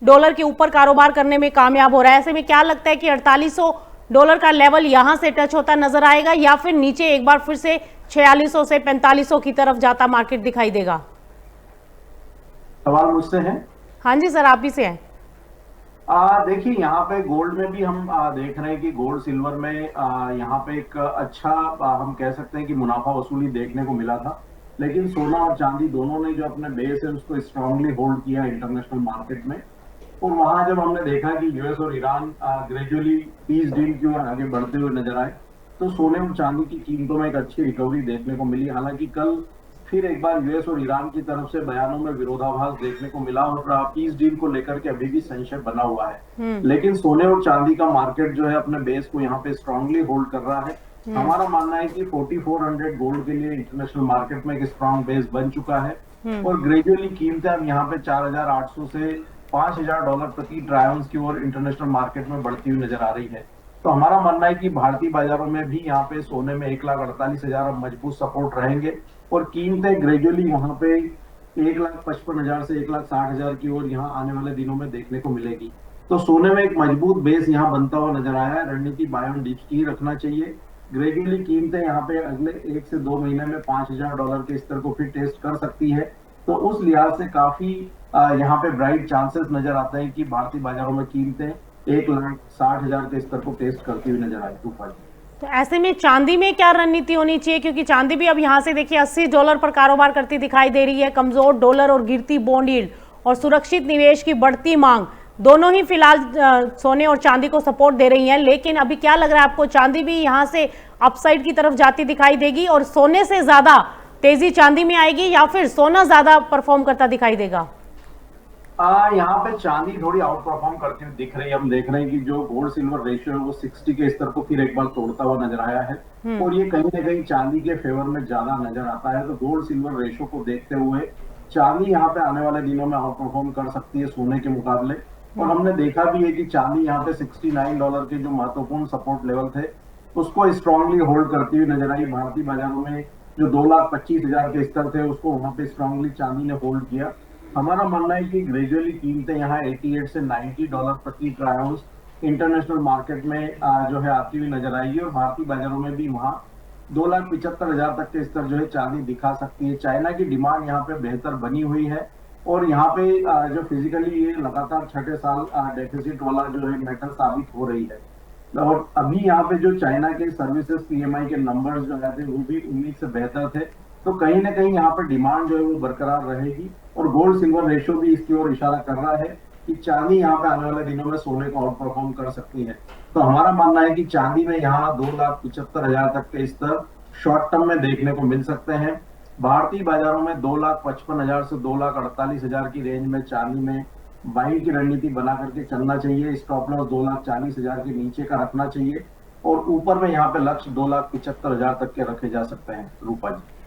Dollar के ऊपर कारोबार करने में कामयाब हो रहा है। ऐसे में क्या लगता है कि $4800 का लेवल यहां से टच होता नजर आएगा या फिर नीचे एक बार फिर से 4600 से 4500 की तरफ जाता मार्केट दिखाई देगा? सवाल मुझसे है। हाँ जी सर, आप ही से हैं। देखिए, यहाँ पे गोल्ड में भी हम देख रहे हैं कि गोल्ड सिल्वर में यहाँ पे एक अच्छा हम कह सकते हैं कि मुनाफा वसूली देखने को मिला था। लेकिन सोना और चांदी दोनों ने जो अपने बेस है उसको स्ट्रांगली होल्ड किया इंटरनेशनल मार्केट में। और वहां जब हमने देखा कि यूएस और ईरान ग्रेजुअली पीस डील की ओर आगे बढ़ते हुए नजर आए, तो सोने और चांदी की कीमतों में एक अच्छी रिकवरी देखने को मिली। हालांकि कल फिर एक बार यूएस और ईरान की तरफ से बयानों में विरोधाभास देखने को मिला और पीस डील को लेकर के अभी भी संशय बना हुआ है। लेकिन सोने और चांदी का मार्केट जो है अपने बेस को यहाँ पे स्ट्रांगली होल्ड कर रहा है। हमारा मानना है कि 4400 गोल्ड के लिए इंटरनेशनल मार्केट में एक स्ट्रांग बेस बन चुका है और ग्रेजुअली कीमतें अब यहाँ पे 4800 से $5000 प्रति ट्राई आउंस की ओर इंटरनेशनल मार्केट में बढ़ती हुई नजर आ रही है। तो हमारा मानना है कि भारतीय बाजारों में भी यहाँ पे सोने में 1,48,000 अब मजबूत सपोर्ट रहेंगे और कीमतें ग्रेजुअली वहां पे 1,55,000 से 1,60,000 की ओर यहाँ आने वाले दिनों में देखने को मिलेगी। तो सोने में एक मजबूत बेस यहाँ बनता हुआ नजर आया है। रणनीति बाय ऑन डिप्स की रखना चाहिए। ग्रेजुअली कीमतें यहाँ पे अगले 1 से 2 महीने में $5,000 के स्तर को फिर टेस्ट कर सकती है। तो उस लिहाज से काफी यहाँ पे ब्राइट चांसेस नजर आते हैं कि भारतीय बाजारों में कीमतें 1,60,000 के स्तर को टेस्ट करती हुई नजर आए। तो ऐसे में चांदी में क्या रणनीति होनी चाहिए, क्योंकि चांदी भी अब यहां से देखिए $80 पर कारोबार करती दिखाई दे रही है। कमजोर डॉलर और गिरती बॉन्ड यील्ड और सुरक्षित निवेश की बढ़ती मांग दोनों ही फिलहाल सोने और चांदी को सपोर्ट दे रही हैं। लेकिन अभी क्या लग रहा है आपको, चांदी भी यहां से अपसाइड की तरफ जाती दिखाई देगी और सोने से ज्यादा तेजी चांदी में आएगी या फिर सोना ज्यादा परफॉर्म करता दिखाई देगा? यहाँ पे चांदी थोड़ी आउट परफॉर्म करती हुई दिख रही है। हम देख रहे हैं कि जो गोल्ड सिल्वर रेशियो है वो 60 के स्तर को फिर एक बार तोड़ता हुआ नजर आया है और ये कहीं ना कहीं चांदी के फेवर में ज्यादा नजर आता है। तो गोल्ड सिल्वर रेशियो को देखते हुए चांदी यहाँ पे आने वाले दिनों में आउट परफॉर्म कर सकती है सोने के मुकाबले। और हमने देखा भी है कि चांदी यहाँ पे $69 के जो महत्वपूर्ण सपोर्ट लेवल थे उसको स्ट्रांगली होल्ड करती हुई नजर आई। भारतीय बाजारों में जो 2,25,000 के स्तर थे उसको वहां पे स्ट्रांगली चांदी ने होल्ड किया। हमारा मानना है कि ग्रेजुअली कीमतें यहाँ 88 से $90 प्रति ट्राई आउंस इंटरनेशनल मार्केट में जो है आती हुई नजर आएगी और भारतीय बाजारों में भी वहां 2,75,000 तक के स्तर जो है चांदी दिखा सकती है। चाइना की डिमांड यहाँ पे बेहतर बनी हुई है और यहाँ पे जो फिजिकली ये लगातार छठे साल डेफिसिट वाला जो है मेटल साबित हो रही है। और अभी यहाँ पे जो चाइना के सर्विसेज पीएमआई के नंबर्स जो आए थे वो भी उम्मीद से बेहतर थे। तो कहीं ना कहीं यहाँ पर डिमांड जो है वो बरकरार रहेगी और गोल्ड सिल्वर रेशियो भी इसकी ओर इशारा कर रहा है कि चांदी यहाँ पे आने वाले दिनों में सोने को आउट परफॉर्म कर सकती है। तो हमारा मानना है कि चांदी में यहाँ 2,75,000 तक के स्तर शॉर्ट टर्म में देखने को मिल सकते हैं। भारतीय बाजारों में 2,55,000 से 2,48,000 की रेंज में चांदी में बाइंग की रणनीति बना करके चलना चाहिए। स्टॉप लॉस 2,40,000 के नीचे का रखना चाहिए और ऊपर में यहाँ पे लक्ष्य 2,75,000 तक के रखे जा सकते हैं। रूपा जी।